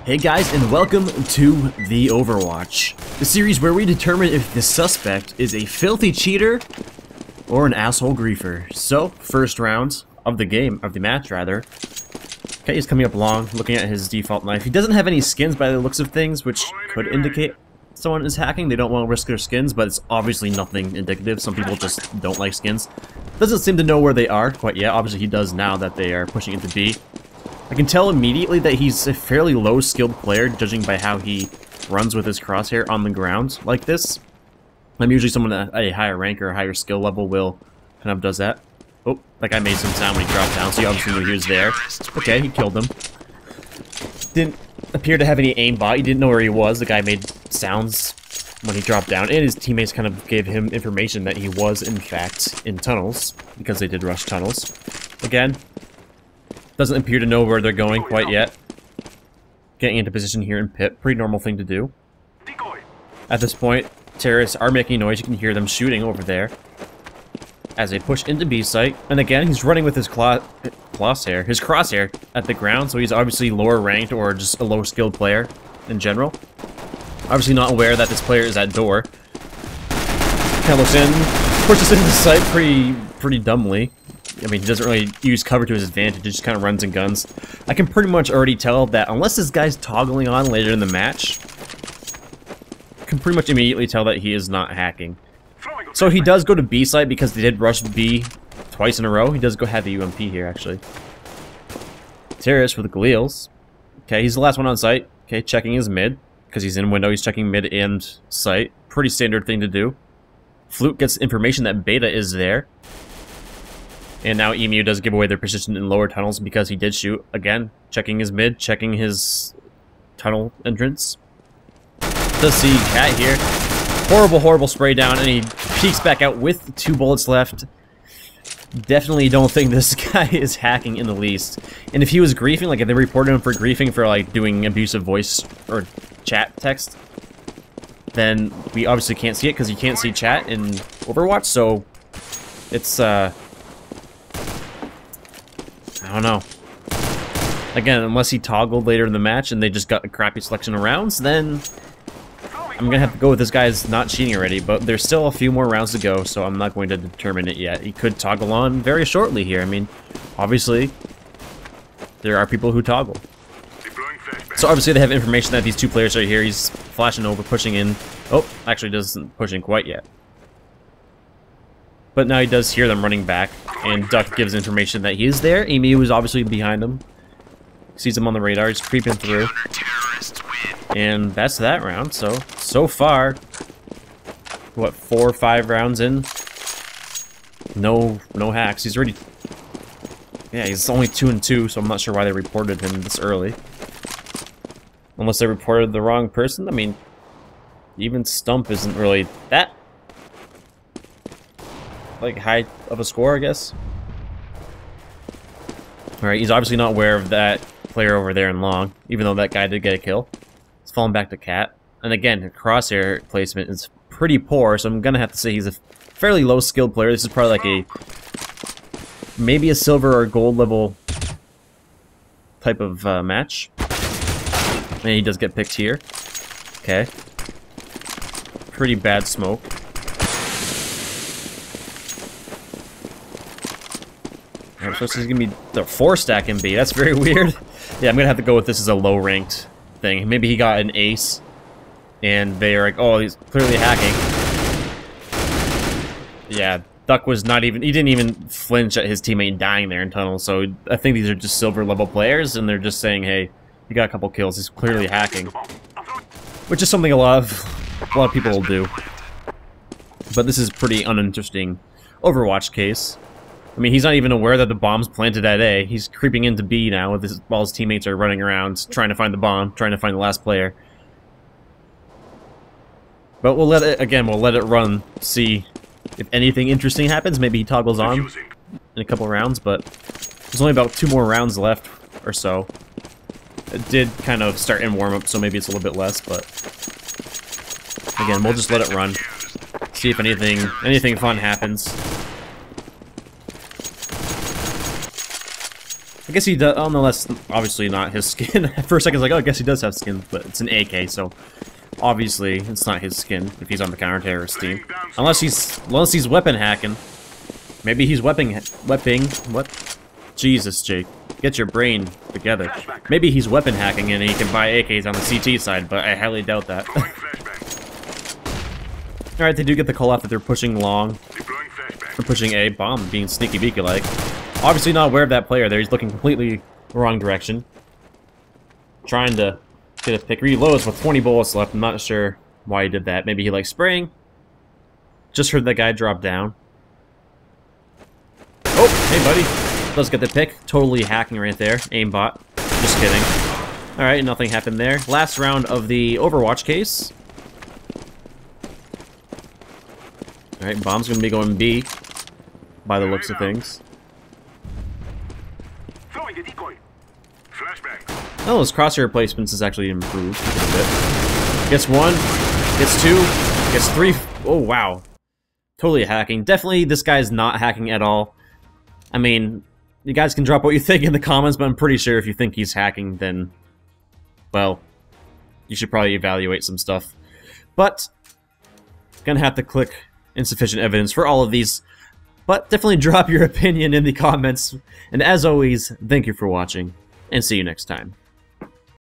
Hey guys, and welcome to the Overwatch, the series where we determine if the suspect is a filthy cheater or an asshole griefer. So, first round of the game, of the match rather. Okay, he's coming up long, looking at his default knife. He doesn't have any skins by the looks of things, which could indicate someone is hacking. They don't want to risk their skins, but it's obviously nothing indicative. Some people just don't like skins. Doesn't seem to know where they are quite yet. Obviously he does now that they are pushing into B. I can tell immediately that he's a fairly low-skilled player, judging by how he runs with his crosshair on the ground like this. I'm usually someone at a higher rank or a higher skill level will kind of does that. Oh, that guy made some sound when he dropped down, so you obviously knew he was there. Okay, he killed him. Didn't appear to have any aimbot. He didn't know where he was. The guy made sounds when he dropped down, and his teammates kind of gave him information that he was, in fact, in tunnels, because they did rush tunnels. Again, doesn't appear to know where they're going quite yet. Getting into position here in pit, pretty normal thing to do. At this point, terrorists are making noise. You can hear them shooting over there as they push into B site. And again, he's running with his crosshair at the ground, so he's obviously lower ranked or just a low skilled player in general. Obviously not aware that this player is at door. Kind of looks in, pushes into site pretty dumbly. I mean, he doesn't really use cover to his advantage, he just kind of runs and guns. I can pretty much already tell that unless this guy's toggling on later in the match, I can pretty much immediately tell that he is not hacking. So he does go to B site because they did rush B twice in a row. He does go have the UMP here, actually. Terrorist with the Galeals. Okay, he's the last one on site. Okay, checking his mid, because he's in window, he's checking mid and site. Pretty standard thing to do. Flute gets information that Beta is there. And now Emu does give away their position in lower tunnels because he did shoot. Again, checking his mid, checking his tunnel entrance. Does see Cat here. Horrible spray down, and he peeks back out with 2 bullets left. Definitely don't think this guy is hacking in the least. And if he was griefing, like if they reported him for griefing for like doing abusive voice or chat text, then we obviously can't see it because you can't see chat in Overwatch, so it's I don't know. Again, unless he toggled later in the match and they just got a crappy selection of rounds, then I'm gonna have to go with this guy's not cheating already, but there's still a few more rounds to go, so I'm not going to determine it yet. He could toggle on very shortly here. I mean, obviously, there are people who toggle. So obviously they have information that these 2 players are here. He's flashing over, pushing in. Oh, actually doesn't push in quite yet. But now he does hear them running back, and Duck gives information that he is there. Emu is obviously behind him. Sees him on the radar, he's creeping through. And that's that round, so far, what, 4 or 5 rounds in? No hacks. He's already... Yeah, he's only 2 and 2, so I'm not sure why they reported him this early. Unless they reported the wrong person? I mean, even Stump isn't really that... like high of a score, I guess. Alright, he's obviously not aware of that player over there in long, even though that guy did get a kill. He's falling back to Cat. And again, crosshair placement is pretty poor, so I'm gonna have to say he's a fairly low skilled player. This is probably like a maybe a silver or gold level type of match. And he does get picked here. Okay. Pretty bad smoke. Alright, so this is gonna be the 4-stack in B. That's very weird. Yeah, I'm gonna have to go with this as a low-ranked thing. Maybe he got an ace, and they are like, oh, he's clearly hacking. Yeah, Duck was not even... he didn't even flinch at his teammate dying there in tunnel, so I think these are just silver-level players, and they're just saying, hey, he got a couple kills, he's clearly hacking. Which is something a lot of people will do. But this is pretty uninteresting Overwatch case. I mean, he's not even aware that the bomb's planted at A. He's creeping into B now while his teammates are running around trying to find the bomb, trying to find the last player. But we'll let it run, see if anything interesting happens. Maybe he toggles on in a couple rounds, but there's only about 2 more rounds left or so. It did kind of start in warm-up, so maybe it's a little bit less, but again, we'll just let it run. See if anything fun happens. I guess he does. Oh no, that's obviously not his skin. For a second, I was like, oh, I guess he does have skin, but it's an AK, so obviously it's not his skin if he's on the counter-terrorist team. Unless he's weapon hacking. Maybe he's what? Jesus, Jake. Get your brain together. Maybe he's weapon hacking and he can buy AKs on the CT side, but I highly doubt that. Alright, they do get the call out that they're pushing long. They're pushing A. Bomb being sneaky beaky like. Obviously not aware of that player there. He's looking completely the wrong direction. Trying to get a pick. Reloads with 20 bullets left. I'm not sure why he did that. Maybe he likes spraying. Just heard that guy drop down. Oh, hey buddy. Does get the pick. Totally hacking right there. Aimbot. Just kidding. Alright, nothing happened there. Last round of the Overwatch case. Alright, bomb's gonna be going B by the looks of things. Oh, his crosshair placements is actually improved a bit. Gets one, gets two, gets three. Oh, wow. Totally hacking. Definitely, this guy's not hacking at all. I mean, you guys can drop what you think in the comments, but I'm pretty sure if you think he's hacking, then, well, you should probably evaluate some stuff. But, gonna have to click insufficient evidence for all of these. But definitely drop your opinion in the comments. And as always, thank you for watching, and see you next time.